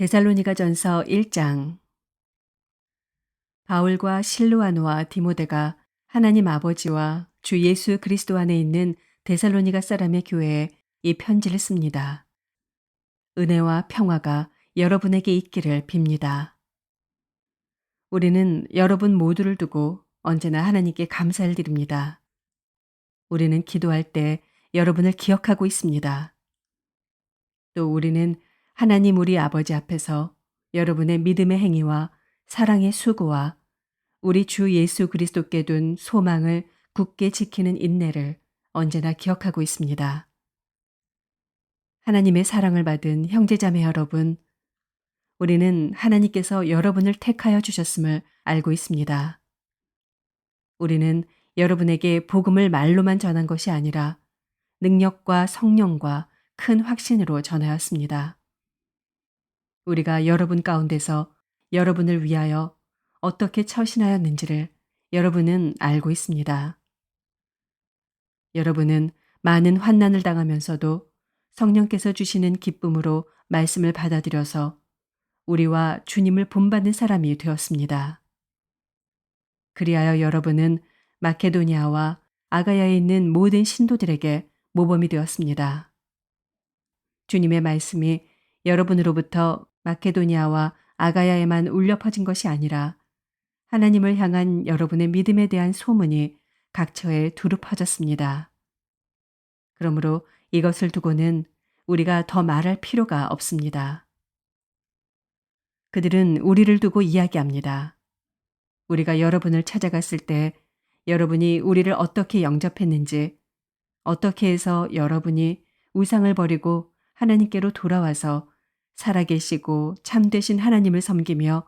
데살로니가전서 1장. 바울과 실루아노와 디모데가 하나님 아버지와 주 예수 그리스도 안에 있는 데살로니가 사람의 교회에 이 편지를 씁니다. 은혜와 평화가 여러분에게 있기를 빕니다. 우리는 여러분 모두를 두고 언제나 하나님께 감사를 드립니다. 우리는 기도할 때 여러분을 기억하고 있습니다. 또 우리는 하나님 우리 아버지 앞에서 여러분의 믿음의 행위와 사랑의 수고와 우리 주 예수 그리스도께 둔 소망을 굳게 지키는 인내를 언제나 기억하고 있습니다. 하나님의 사랑을 받은 형제자매 여러분, 우리는 하나님께서 여러분을 택하여 주셨음을 알고 있습니다. 우리는 여러분에게 복음을 말로만 전한 것이 아니라 능력과 성령과 큰 확신으로 전하였습니다. 우리가 여러분 가운데서 여러분을 위하여 어떻게 처신하였는지를 여러분은 알고 있습니다. 여러분은 많은 환난을 당하면서도 성령께서 주시는 기쁨으로 말씀을 받아들여서 우리와 주님을 본받는 사람이 되었습니다. 그리하여 여러분은 마케도니아와 아가야에 있는 모든 신도들에게 모범이 되었습니다. 주님의 말씀이 여러분으로부터 마케도니아와 아가야에만 울려 퍼진 것이 아니라 하나님을 향한 여러분의 믿음에 대한 소문이 각처에 두루 퍼졌습니다. 그러므로 이것을 두고는 우리가 더 말할 필요가 없습니다. 그들은 우리를 두고 이야기합니다. 우리가 여러분을 찾아갔을 때 여러분이 우리를 어떻게 영접했는지, 어떻게 해서 여러분이 우상을 버리고 하나님께로 돌아와서 살아계시고 참되신 하나님을 섬기며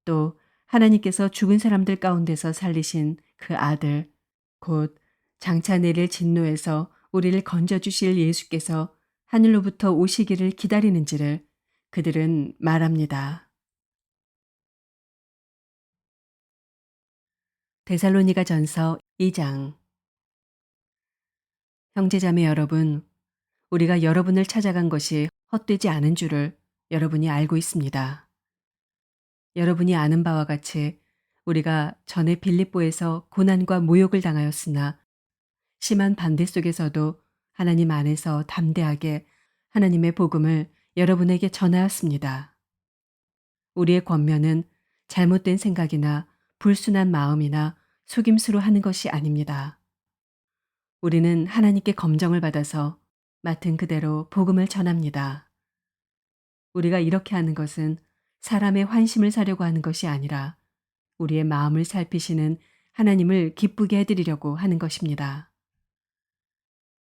또 하나님께서 죽은 사람들 가운데서 살리신 그 아들, 곧 장차 내릴 진노에서 우리를 건져주실 예수께서 하늘로부터 오시기를 기다리는지를 그들은 말합니다. 데살로니가전서 2장. 형제자매 여러분, 우리가 여러분을 찾아간 것이 헛되지 않은 줄을 여러분이 알고 있습니다. 여러분이 아는 바와 같이 우리가 전에 빌립보에서 고난과 모욕을 당하였으나 심한 반대 속에서도 하나님 안에서 담대하게 하나님의 복음을 여러분에게 전하였습니다. 우리의 권면은 잘못된 생각이나 불순한 마음이나 속임수로 하는 것이 아닙니다. 우리는 하나님께 검정을 받아서 맡은 그대로 복음을 전합니다. 우리가 이렇게 하는 것은 사람의 환심을 사려고 하는 것이 아니라 우리의 마음을 살피시는 하나님을 기쁘게 해드리려고 하는 것입니다.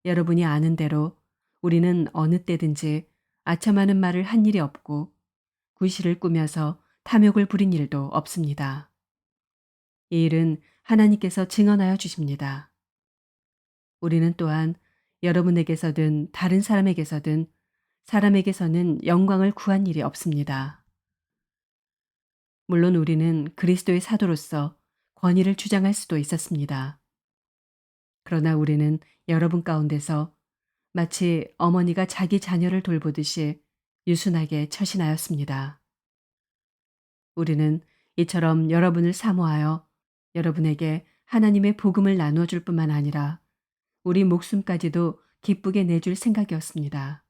여러분이 아는 대로 우리는 어느 때든지 아첨하는 말을 한 일이 없고 구실을 꾸며서 탐욕을 부린 일도 없습니다. 이 일은 하나님께서 증언하여 주십니다. 우리는 또한 여러분에게서든 다른 사람에게서든 사람에게서는 영광을 구한 일이 없습니다. 물론 우리는 그리스도의 사도로서 권위를 주장할 수도 있었습니다. 그러나 우리는 여러분 가운데서 마치 어머니가 자기 자녀를 돌보듯이 유순하게 처신하였습니다. 우리는 이처럼 여러분을 사모하여 여러분에게 하나님의 복음을 나누어 줄 뿐만 아니라 우리 목숨까지도 기쁘게 내줄 생각이었습니다.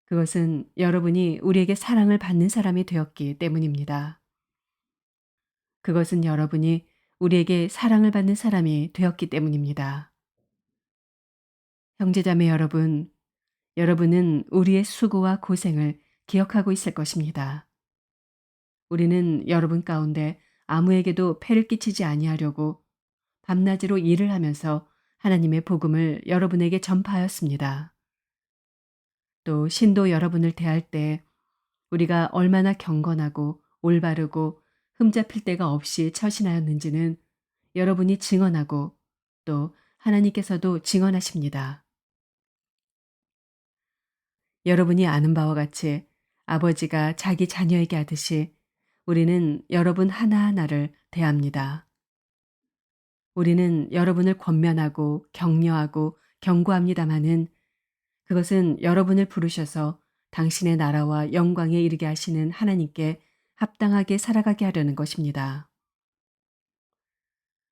그것은 여러분이 우리에게 사랑을 받는 사람이 되었기 때문입니다. 그것은 여러분이 우리에게 사랑을 받는 사람이 되었기 때문입니다. 형제자매 여러분, 여러분은 우리의 수고와 고생을 기억하고 있을 것입니다. 우리는 여러분 가운데 아무에게도 폐를 끼치지 아니하려고 밤낮으로 일을 하면서 하나님의 복음을 여러분에게 전파하였습니다. 또 신도 여러분을 대할 때 우리가 얼마나 경건하고 올바르고 흠잡힐 데가 없이 처신하였는지는 여러분이 증언하고 또 하나님께서도 증언하십니다. 여러분이 아는 바와 같이 아버지가 자기 자녀에게 하듯이 우리는 여러분 하나하나를 대합니다. 우리는 여러분을 권면하고 격려하고 경고합니다마는 그것은 여러분을 부르셔서 당신의 나라와 영광에 이르게 하시는 하나님께 합당하게 살아가게 하려는 것입니다.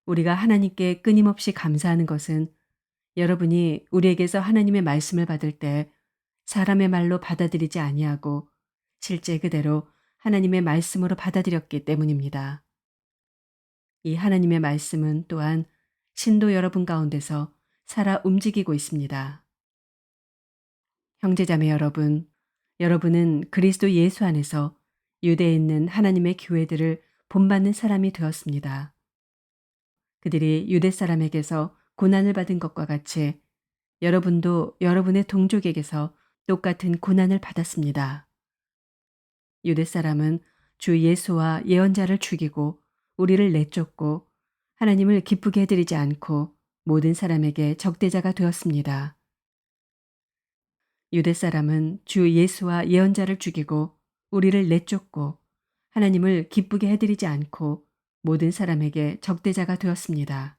우리가 하나님께 끊임없이 감사하는 것은 여러분이 우리에게서 하나님의 말씀을 받을 때 사람의 말로 받아들이지 아니하고 실제 그대로 하나님의 말씀으로 받아들였기 때문입니다. 이 하나님의 말씀은 또한 신도 여러분 가운데서 살아 움직이고 있습니다. 형제자매 여러분, 여러분은 그리스도 예수 안에서 유대에 있는 하나님의 교회들을 본받는 사람이 되었습니다. 그들이 유대 사람에게서 고난을 받은 것과 같이 여러분도 여러분의 동족에게서 똑같은 고난을 받았습니다. 유대 사람은 주 예수와 예언자를 죽이고 우리를 내쫓고 하나님을 기쁘게 해드리지 않고 모든 사람에게 적대자가 되었습니다. 유대 사람은 주 예수와 예언자를 죽이고 우리를 내쫓고 하나님을 기쁘게 해드리지 않고 모든 사람에게 적대자가 되었습니다.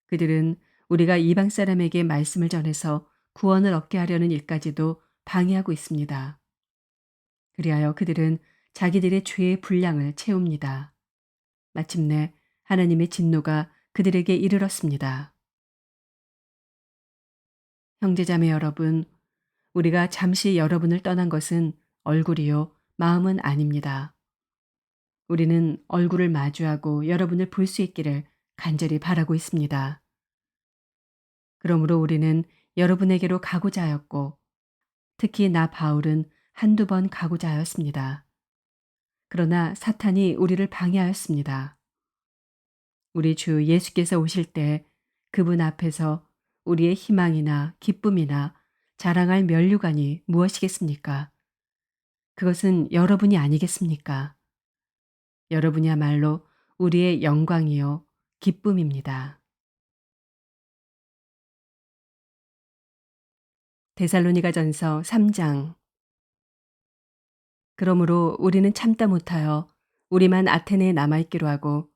그들은 우리가 이방 사람에게 말씀을 전해서 구원을 얻게 하려는 일까지도 방해하고 있습니다. 그리하여 그들은 자기들의 죄의 분량을 채웁니다. 마침내 하나님의 진노가 그들에게 이르렀습니다. 형제자매 여러분, 우리가 잠시 여러분을 떠난 것은 얼굴이요, 마음은 아닙니다. 우리는 얼굴을 마주하고 여러분을 볼 수 있기를 간절히 바라고 있습니다. 그러므로 우리는 여러분에게로 가고자 하였고, 특히 나 바울은 한두 번 가고자 하였습니다. 그러나 사탄이 우리를 방해하였습니다. 우리 주 예수께서 오실 때 그분 앞에서 우리의 희망이나 기쁨이나 자랑할 면류관이 무엇이겠습니까? 그것은 여러분이 아니겠습니까? 여러분이야말로 우리의 영광이요, 기쁨입니다. 데살로니가전서 3장. 그러므로 우리는 참다 못하여 우리만 아테네에 남아있기로 하고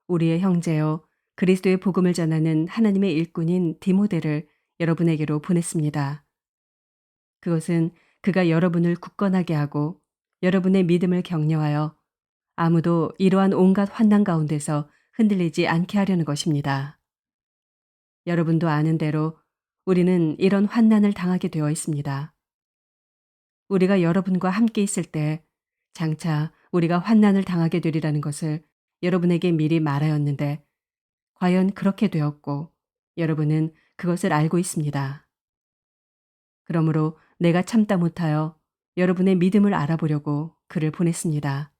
우리의 형제여 그리스도의 복음을 전하는 하나님의 일꾼인 디모데를 여러분에게로 보냈습니다. 그것은 그가 여러분을 굳건하게 하고 여러분의 믿음을 격려하여 아무도 이러한 온갖 환난 가운데서 흔들리지 않게 하려는 것입니다. 여러분도 아는 대로 우리는 이런 환난을 당하게 되어 있습니다. 우리가 여러분과 함께 있을 때 장차 우리가 환난을 당하게 되리라는 것을 여러분에게 미리 말하였는데 과연 그렇게 되었고 여러분은 그것을 알고 있습니다. 그러므로 내가 참다 못하여 여러분의 믿음을 알아보려고 그를 보냈습니다.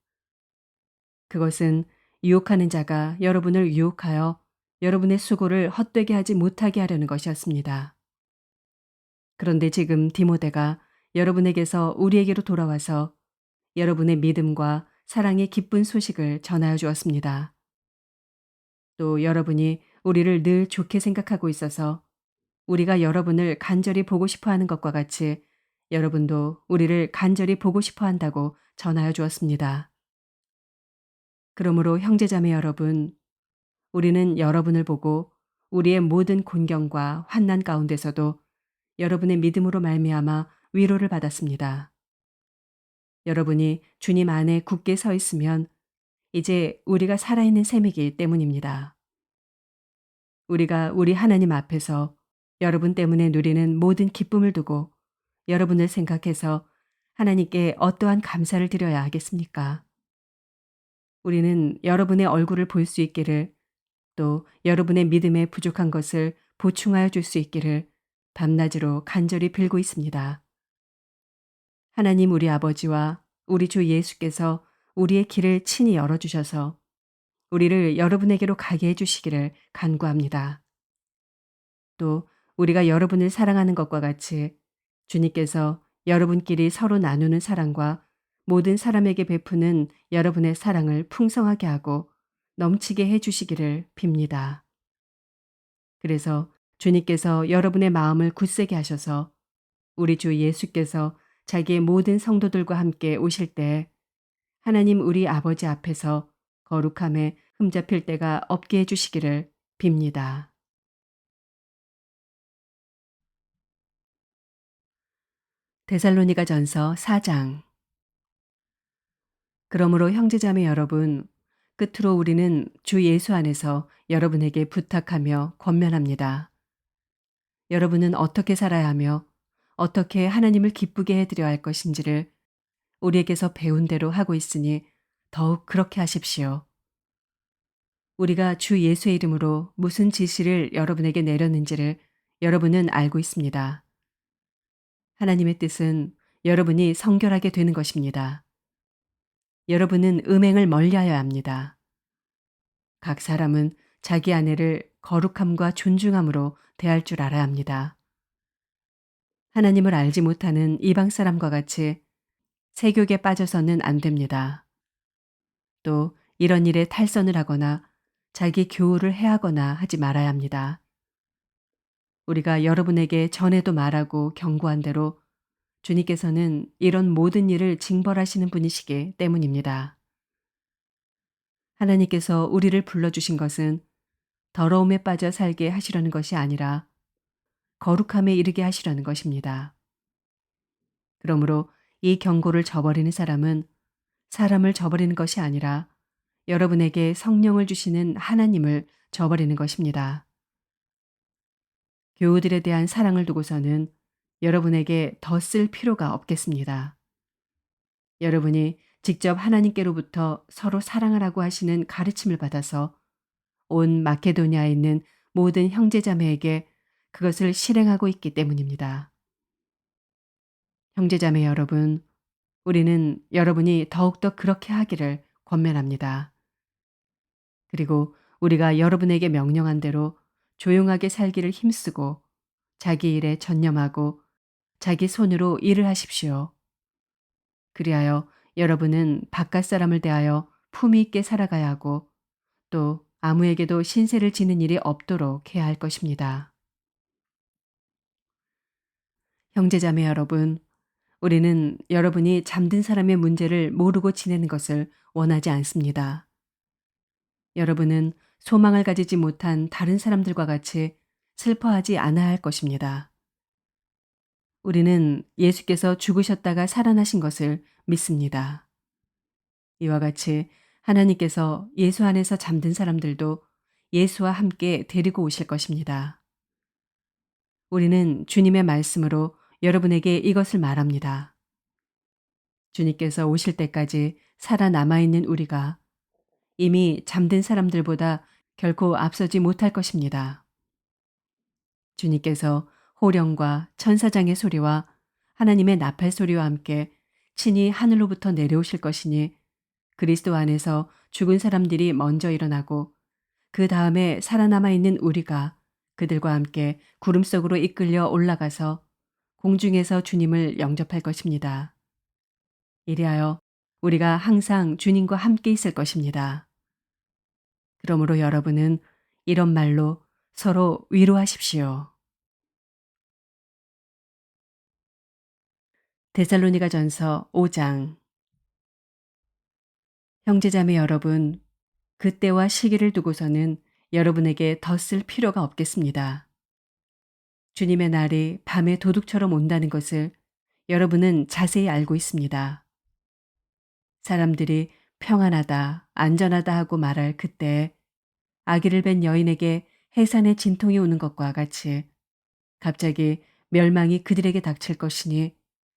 그것은 유혹하는 자가 여러분을 유혹하여 여러분의 수고를 헛되게 하지 못하게 하려는 것이었습니다. 그런데 지금 디모데가 여러분에게서 우리에게로 돌아와서 여러분의 믿음과 사랑의 기쁜 소식을 전하여 주었습니다. 또 여러분이 우리를 늘 좋게 생각하고 있어서 우리가 여러분을 간절히 보고 싶어 하는 것과 같이 여러분도 우리를 간절히 보고 싶어 한다고 전하여 주었습니다. 그러므로 형제자매 여러분, 우리는 여러분을 보고 우리의 모든 곤경과 환난 가운데서도 여러분의 믿음으로 말미암아 위로를 받았습니다. 여러분이 주님 안에 굳게 서 있으면 이제 우리가 살아있는 셈이기 때문입니다. 우리가 우리 하나님 앞에서 여러분 때문에 누리는 모든 기쁨을 두고 여러분을 생각해서 하나님께 어떠한 감사를 드려야 하겠습니까? 우리는 여러분의 얼굴을 볼 수 있기를 또 여러분의 믿음에 부족한 것을 보충하여 줄 수 있기를 밤낮으로 간절히 빌고 있습니다. 하나님 우리 아버지와 우리 주 예수께서 우리의 길을 친히 열어주셔서 우리를 여러분에게로 가게 해주시기를 간구합니다. 또 우리가 여러분을 사랑하는 것과 같이 주님께서 여러분끼리 서로 나누는 사랑과 모든 사람에게 베푸는 여러분의 사랑을 풍성하게 하고 넘치게 해주시기를 빕니다. 그래서 주님께서 여러분의 마음을 굳세게 하셔서 우리 주 예수께서 자기의 모든 성도들과 함께 오실 때 하나님 우리 아버지 앞에서 거룩함에 흠잡힐 데가 없게 해주시기를 빕니다. 데살로니가전서 4장. 그러므로 형제자매 여러분, 끝으로 우리는 주 예수 안에서 여러분에게 부탁하며 권면합니다. 여러분은 어떻게 살아야 하며 어떻게 하나님을 기쁘게 해드려야 할 것인지를 우리에게서 배운 대로 하고 있으니 더욱 그렇게 하십시오. 우리가 주 예수의 이름으로 무슨 지시를 여러분에게 내렸는지를 여러분은 알고 있습니다. 하나님의 뜻은 여러분이 성결하게 되는 것입니다. 여러분은 음행을 멀리하여야 합니다. 각 사람은 자기 아내를 거룩함과 존중함으로 대할 줄 알아야 합니다. 하나님을 알지 못하는 이방 사람과 같이 세욕에 빠져서는 안 됩니다. 또 이런 일에 탈선을 하거나 자기 교우를 해하거나 하지 말아야 합니다. 우리가 여러분에게 전에도 말하고 경고한 대로 주님께서는 이런 모든 일을 징벌하시는 분이시기 때문입니다. 하나님께서 우리를 불러주신 것은 더러움에 빠져 살게 하시려는 것이 아니라 거룩함에 이르게 하시려는 것입니다. 그러므로 이 경고를 저버리는 사람은 사람을 저버리는 것이 아니라 여러분에게 성령을 주시는 하나님을 저버리는 것입니다. 교우들에 대한 사랑을 두고서는 여러분에게 더 쓸 필요가 없겠습니다. 여러분이 직접 하나님께로부터 서로 사랑하라고 하시는 가르침을 받아서 온 마케도니아에 있는 모든 형제자매에게 그것을 실행하고 있기 때문입니다. 형제자매 여러분, 우리는 여러분이 더욱더 그렇게 하기를 권면합니다. 그리고 우리가 여러분에게 명령한 대로 조용하게 살기를 힘쓰고 자기 일에 전념하고 자기 손으로 일을 하십시오. 그리하여 여러분은 바깥 사람을 대하여 품위 있게 살아가야 하고 또 아무에게도 신세를 지는 일이 없도록 해야 할 것입니다. 형제자매 여러분, 우리는 여러분이 잠든 사람의 문제를 모르고 지내는 것을 원하지 않습니다. 여러분은 소망을 가지지 못한 다른 사람들과 같이 슬퍼하지 않아야 할 것입니다. 우리는 예수께서 죽으셨다가 살아나신 것을 믿습니다. 이와 같이 하나님께서 예수 안에서 잠든 사람들도 예수와 함께 데리고 오실 것입니다. 우리는 주님의 말씀으로 여러분에게 이것을 말합니다. 주님께서 오실 때까지 살아남아있는 우리가 이미 잠든 사람들보다 결코 앞서지 못할 것입니다. 주님께서 호령과 천사장의 소리와 하나님의 나팔 소리와 함께 친히 하늘로부터 내려오실 것이니 그리스도 안에서 죽은 사람들이 먼저 일어나고 그 다음에 살아남아 있는 우리가 그들과 함께 구름 속으로 이끌려 올라가서 공중에서 주님을 영접할 것입니다. 이리하여 우리가 항상 주님과 함께 있을 것입니다. 그러므로 여러분은 이런 말로 서로 위로하십시오. 데살로니가전서 5장. 형제자매 여러분, 그때와 시기를 두고서는 여러분에게 더 쓸 필요가 없겠습니다. 주님의 날이 밤에 도둑처럼 온다는 것을 여러분은 자세히 알고 있습니다. 사람들이 평안하다, 안전하다 하고 말할 그때 아기를 뵌 여인에게 해산의 진통이 오는 것과 같이 갑자기 멸망이 그들에게 닥칠 것이니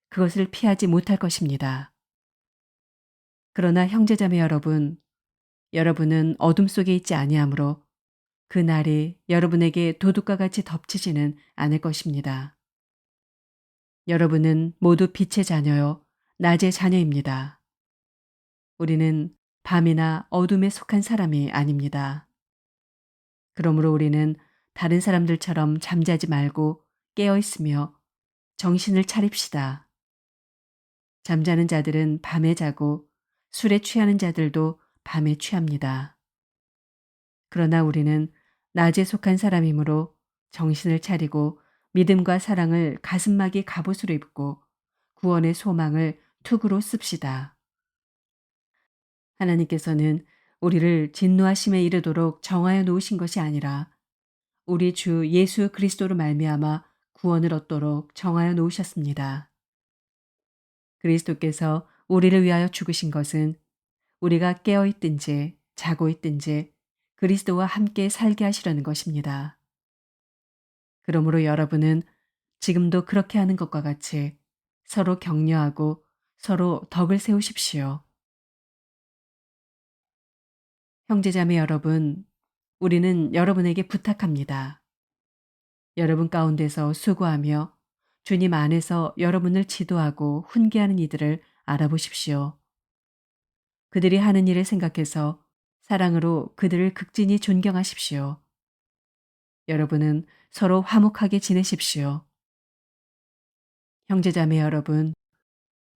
그것을 피하지 못할 것입니다. 그러나 형제자매 여러분, 여러분은 어둠 속에 있지 아니하므로 그 날이 여러분에게 도둑과 같이 덮치지는 않을 것입니다. 여러분은 모두 빛의 자녀요, 낮의 자녀입니다. 우리는 밤이나 어둠에 속한 사람이 아닙니다. 그러므로 우리는 다른 사람들처럼 잠자지 말고 깨어 있으며 정신을 차립시다. 잠자는 자들은 밤에 자고 술에 취하는 자들도 밤에 취합니다. 그러나 우리는 낮에 속한 사람이므로 정신을 차리고 믿음과 사랑을 가슴막이 갑옷으로 입고 구원의 소망을 투구로 씁시다. 하나님께서는 우리를 진노하심에 이르도록 정하여 놓으신 것이 아니라 우리 주 예수 그리스도로 말미암아 구원을 얻도록 정하여 놓으셨습니다. 그리스도께서 우리를 위하여 죽으신 것은 우리가 깨어 있든지 자고 있든지 그리스도와 함께 살게 하시려는 것입니다. 그러므로 여러분은 지금도 그렇게 하는 것과 같이 서로 격려하고 서로 덕을 세우십시오. 형제자매 여러분, 우리는 여러분에게 부탁합니다. 여러분 가운데서 수고하며 주님 안에서 여러분을 지도하고 훈계하는 이들을 알아보십시오. 그들이 하는 일을 생각해서 사랑으로 그들을 극진히 존경하십시오. 여러분은 서로 화목하게 지내십시오. 형제자매 여러분,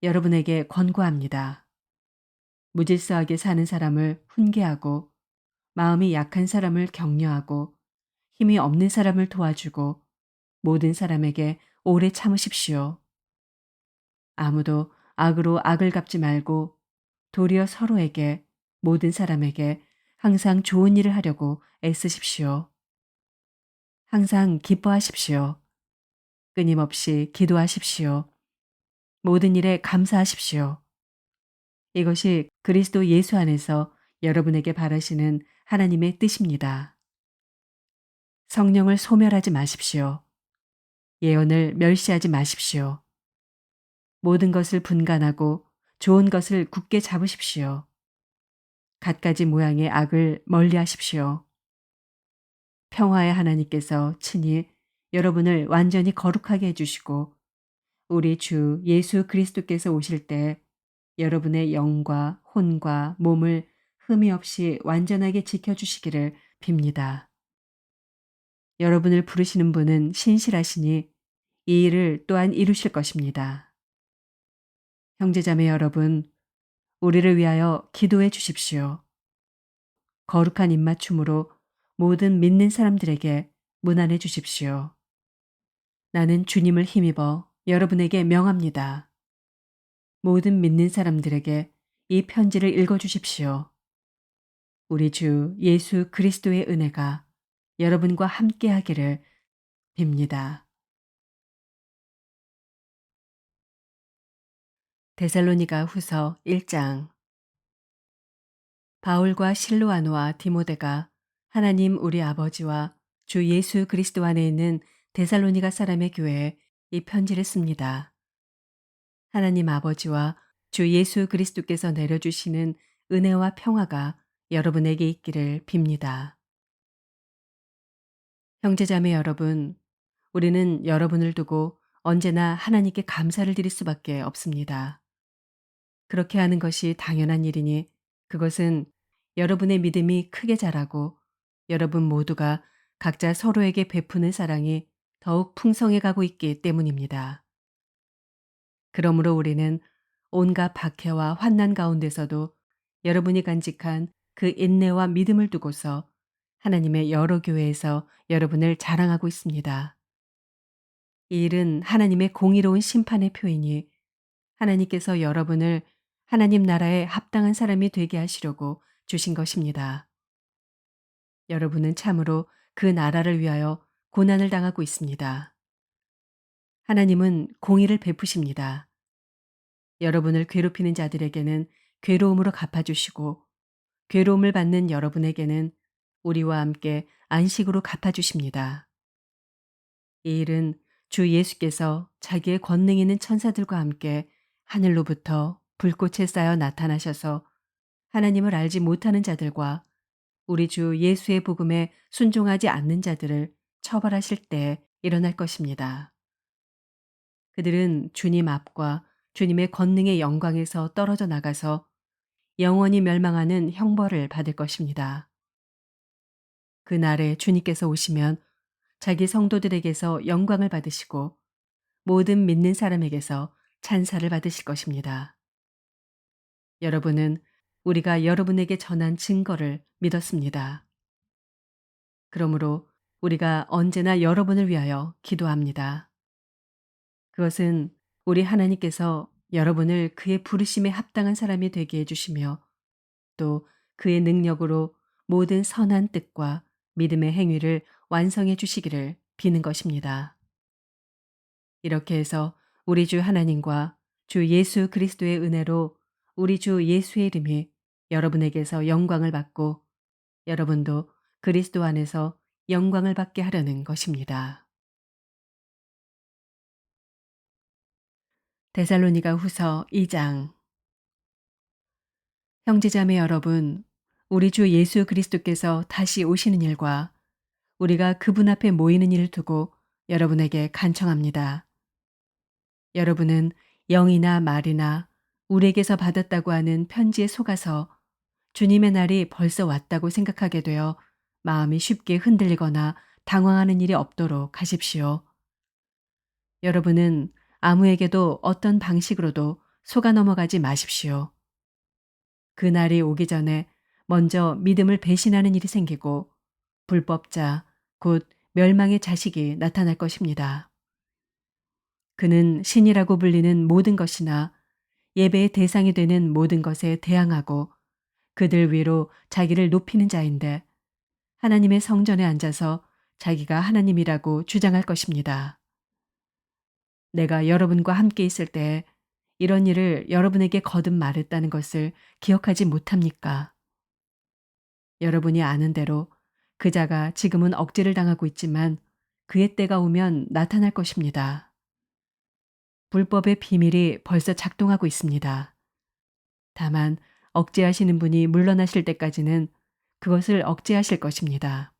여러분에게 권고합니다. 무질서하게 사는 사람을 훈계하고 마음이 약한 사람을 격려하고 힘이 없는 사람을 도와주고 모든 사람에게 오래 참으십시오. 아무도 악으로 악을 갚지 말고 도리어 서로에게 모든 사람에게 항상 좋은 일을 하려고 애쓰십시오. 항상 기뻐하십시오. 끊임없이 기도하십시오. 모든 일에 감사하십시오. 이것이 그리스도 예수 안에서 여러분에게 바라시는 하나님의 뜻입니다. 성령을 소멸하지 마십시오. 예언을 멸시하지 마십시오. 모든 것을 분간하고 좋은 것을 굳게 잡으십시오. 갖가지 모양의 악을 멀리하십시오. 평화의 하나님께서 친히 여러분을 완전히 거룩하게 해주시고 우리 주 예수 그리스도께서 오실 때 여러분의 영과 혼과 몸을 흠이 없이 완전하게 지켜주시기를 빕니다. 여러분을 부르시는 분은 신실하시니 이 일을 또한 이루실 것입니다. 형제자매 여러분, 우리를 위하여 기도해 주십시오. 거룩한 입맞춤으로 모든 믿는 사람들에게 문안해 주십시오. 나는 주님을 힘입어 여러분에게 명합니다. 모든 믿는 사람들에게 이 편지를 읽어 주십시오. 우리 주 예수 그리스도의 은혜가 여러분과 함께 하기를 빕니다. 데살로니가 후서 1장. 바울과 실로아노와 디모데가 하나님 우리 아버지와 주 예수 그리스도 안에 있는 데살로니가 사람의 교회에 이 편지를 씁니다. 하나님 아버지와 주 예수 그리스도께서 내려주시는 은혜와 평화가 여러분에게 있기를 빕니다. 형제자매 여러분, 우리는 여러분을 두고 언제나 하나님께 감사를 드릴 수밖에 없습니다. 그렇게 하는 것이 당연한 일이니 그것은 여러분의 믿음이 크게 자라고 여러분 모두가 각자 서로에게 베푸는 사랑이 더욱 풍성해 가고 있기 때문입니다. 그러므로 우리는 온갖 박해와 환난 가운데서도 여러분이 간직한 그 인내와 믿음을 두고서 하나님의 여러 교회에서 여러분을 자랑하고 있습니다. 이 일은 하나님의 공의로운 심판의 표이니 하나님께서 여러분을 하나님 나라에 합당한 사람이 되게 하시려고 주신 것입니다. 여러분은 참으로 그 나라를 위하여 고난을 당하고 있습니다. 하나님은 공의를 베푸십니다. 여러분을 괴롭히는 자들에게는 괴로움으로 갚아주시고 괴로움을 받는 여러분에게는 우리와 함께 안식으로 갚아주십니다. 이 일은 주 예수께서 자기의 권능 있는 천사들과 함께 하늘로부터 불꽃에 쌓여 나타나셔서 하나님을 알지 못하는 자들과 우리 주 예수의 복음에 순종하지 않는 자들을 처벌하실 때 일어날 것입니다. 그들은 주님 앞과 주님의 권능의 영광에서 떨어져 나가서 영원히 멸망하는 형벌을 받을 것입니다. 그날에 주님께서 오시면 자기 성도들에게서 영광을 받으시고 모든 믿는 사람에게서 찬사를 받으실 것입니다. 여러분은 우리가 여러분에게 전한 증거를 믿었습니다. 그러므로 우리가 언제나 여러분을 위하여 기도합니다. 그것은 우리 하나님께서 여러분을 그의 부르심에 합당한 사람이 되게 해주시며 또 그의 능력으로 모든 선한 뜻과 믿음의 행위를 완성해 주시기를 비는 것입니다. 이렇게 해서 우리 주 하나님과 주 예수 그리스도의 은혜로 우리 주 예수의 이름이 여러분에게서 영광을 받고 여러분도 그리스도 안에서 영광을 받게 하려는 것입니다. 데살로니가 후서 2장. 형제자매 여러분, 우리 주 예수 그리스도께서 다시 오시는 일과 우리가 그분 앞에 모이는 일을 두고 여러분에게 간청합니다. 여러분은 영이나 말이나 우리에게서 받았다고 하는 편지에 속아서 주님의 날이 벌써 왔다고 생각하게 되어 마음이 쉽게 흔들리거나 당황하는 일이 없도록 하십시오. 여러분은 아무에게도 어떤 방식으로도 속아 넘어가지 마십시오. 그 날이 오기 전에 먼저 믿음을 배신하는 일이 생기고 불법자, 곧 멸망의 자식이 나타날 것입니다. 그는 신이라고 불리는 모든 것이나 예배의 대상이 되는 모든 것에 대항하고 그들 위로 자기를 높이는 자인데 하나님의 성전에 앉아서 자기가 하나님이라고 주장할 것입니다. 내가 여러분과 함께 있을 때 이런 일을 여러분에게 거듭 말했다는 것을 기억하지 못합니까? 여러분이 아는 대로 그 자가 지금은 억제를 당하고 있지만 그의 때가 오면 나타날 것입니다. 불법의 비밀이 벌써 작동하고 있습니다. 다만 억제하시는 분이 물러나실 때까지는 그것을 억제하실 것입니다.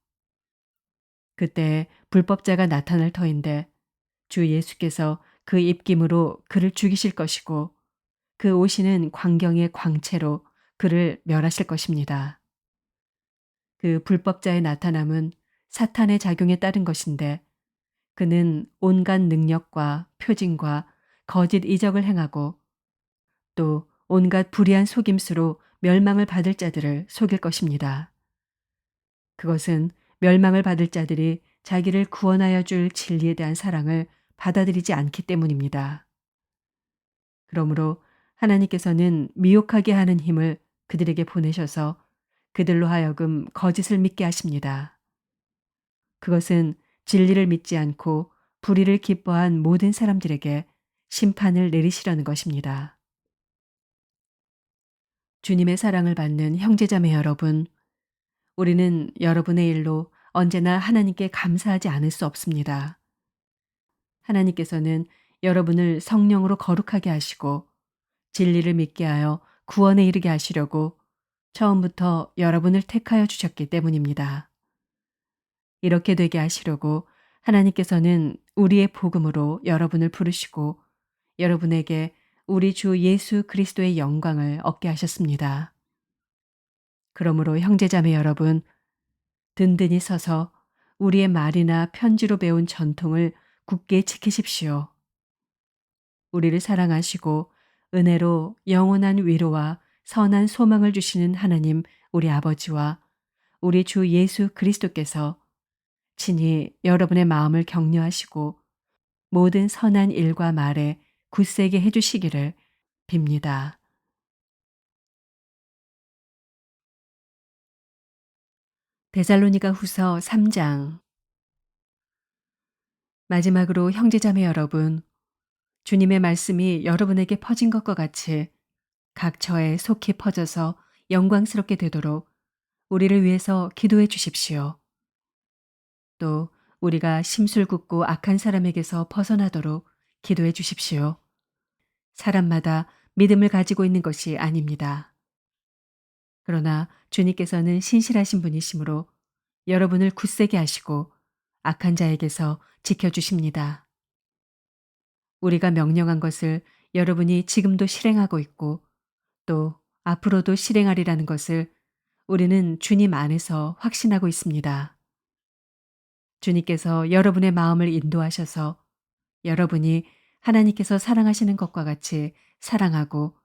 그때 불법자가 나타날 터인데 주 예수께서 그 입김으로 그를 죽이실 것이고 그 오시는 광경의 광채로 그를 멸하실 것입니다. 그 불법자의 나타남은 사탄의 작용에 따른 것인데 그는 온갖 능력과 표징과 거짓 이적을 행하고 또 온갖 불의한 속임수로 멸망을 받을 자들을 속일 것입니다. 그것은 멸망을 받을 자들이 자기를 구원하여 줄 진리에 대한 사랑을 받아들이지 않기 때문입니다. 그러므로 하나님께서는 미혹하게 하는 힘을 그들에게 보내셔서 그들로 하여금 거짓을 믿게 하십니다. 그것은 진리를 믿지 않고 불의를 기뻐한 모든 사람들에게 심판을 내리시려는 것입니다. 주님의 사랑을 받는 형제자매 여러분, 우리는 여러분의 일로 언제나 하나님께 감사하지 않을 수 없습니다. 하나님께서는 여러분을 성령으로 거룩하게 하시고 진리를 믿게 하여 구원에 이르게 하시려고 처음부터 여러분을 택하여 주셨기 때문입니다. 이렇게 되게 하시려고 하나님께서는 우리의 복음으로 여러분을 부르시고 여러분에게 우리 주 예수 그리스도의 영광을 얻게 하셨습니다. 그러므로 형제자매 여러분, 든든히 서서 우리의 말이나 편지로 배운 전통을 굳게 지키십시오. 우리를 사랑하시고 은혜로 영원한 위로와 선한 소망을 주시는 하나님 우리 아버지와 우리 주 예수 그리스도께서 친히 여러분의 마음을 격려하시고 모든 선한 일과 말에 굳세게 해주시기를 빕니다. 데살로니가 후서 3장. 마지막으로 형제자매 여러분, 주님의 말씀이 여러분에게 퍼진 것과 같이 각 처에 속히 퍼져서 영광스럽게 되도록 우리를 위해서 기도해 주십시오. 또 우리가 심술궂고 악한 사람에게서 벗어나도록 기도해 주십시오. 사람마다 믿음을 가지고 있는 것이 아닙니다. 그러나 주님께서는 신실하신 분이시므로 여러분을 굳세게 하시고 악한 자에게서 지켜주십니다. 우리가 명령한 것을 여러분이 지금도 실행하고 있고 또 앞으로도 실행하리라는 것을 우리는 주님 안에서 확신하고 있습니다. 주님께서 여러분의 마음을 인도하셔서 여러분이 하나님께서 사랑하시는 것과 같이 사랑하고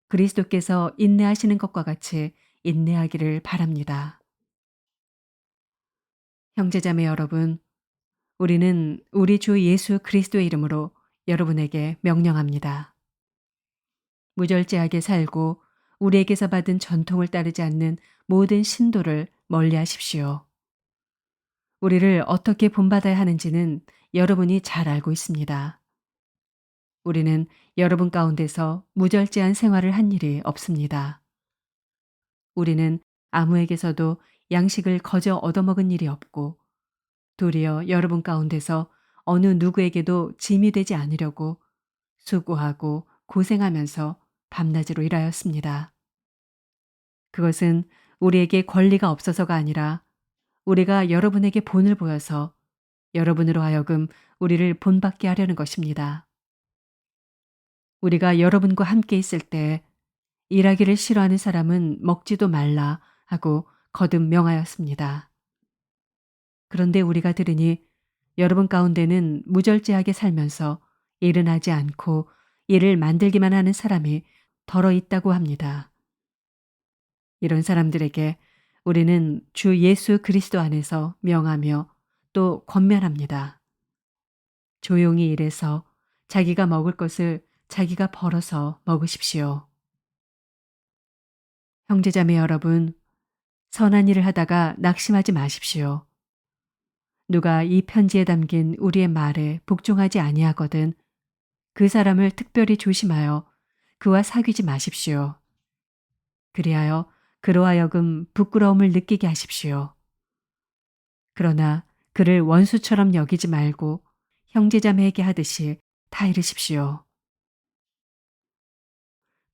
그리스도께서 인내하시는 것과 같이 인내하기를 바랍니다. 형제자매 여러분, 우리는 우리 주 예수 그리스도의 이름으로 여러분에게 명령합니다. 무절제하게 살고 우리에게서 받은 전통을 따르지 않는 모든 신도를 멀리하십시오. 우리를 어떻게 본받아야 하는지는 여러분이 잘 알고 있습니다. 우리는 여러분 가운데서 무절제한 생활을 한 일이 없습니다. 우리는 아무에게서도 양식을 거저 얻어먹은 일이 없고 도리어 여러분 가운데서 어느 누구에게도 짐이 되지 않으려고 수고하고 고생하면서 밤낮으로 일하였습니다. 그것은 우리에게 권리가 없어서가 아니라 우리가 여러분에게 본을 보여서 여러분으로 하여금 우리를 본받게 하려는 것입니다. 우리가 여러분과 함께 있을 때 일하기를 싫어하는 사람은 먹지도 말라 하고 거듭 명하였습니다. 그런데 우리가 들으니 여러분 가운데는 무절제하게 살면서 일은 하지 않고 일을 만들기만 하는 사람이 덜어 있다고 합니다. 이런 사람들에게 우리는 주 예수 그리스도 안에서 명하며 또 권면합니다. 조용히 일해서 자기가 먹을 것을 자기가 벌어서 먹으십시오. 형제자매 여러분, 선한 일을 하다가 낙심하지 마십시오. 누가 이 편지에 담긴 우리의 말에 복종하지 아니하거든 그 사람을 특별히 조심하여 그와 사귀지 마십시오. 그리하여 그로 하여금 부끄러움을 느끼게 하십시오. 그러나 그를 원수처럼 여기지 말고 형제자매에게 하듯이 다 이르십시오.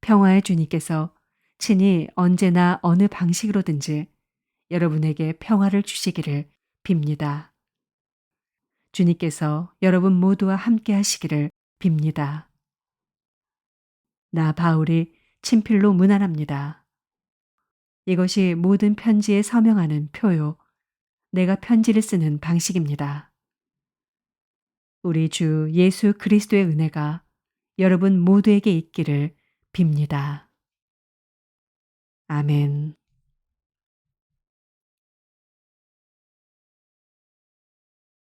평화의 주님께서 친히 언제나 어느 방식으로든지 여러분에게 평화를 주시기를 빕니다. 주님께서 여러분 모두와 함께 하시기를 빕니다. 나 바울이 친필로 문안합니다. 이것이 모든 편지에 서명하는 표요. 내가 편지를 쓰는 방식입니다. 우리 주 예수 그리스도의 은혜가 여러분 모두에게 있기를 빕니다. 아멘.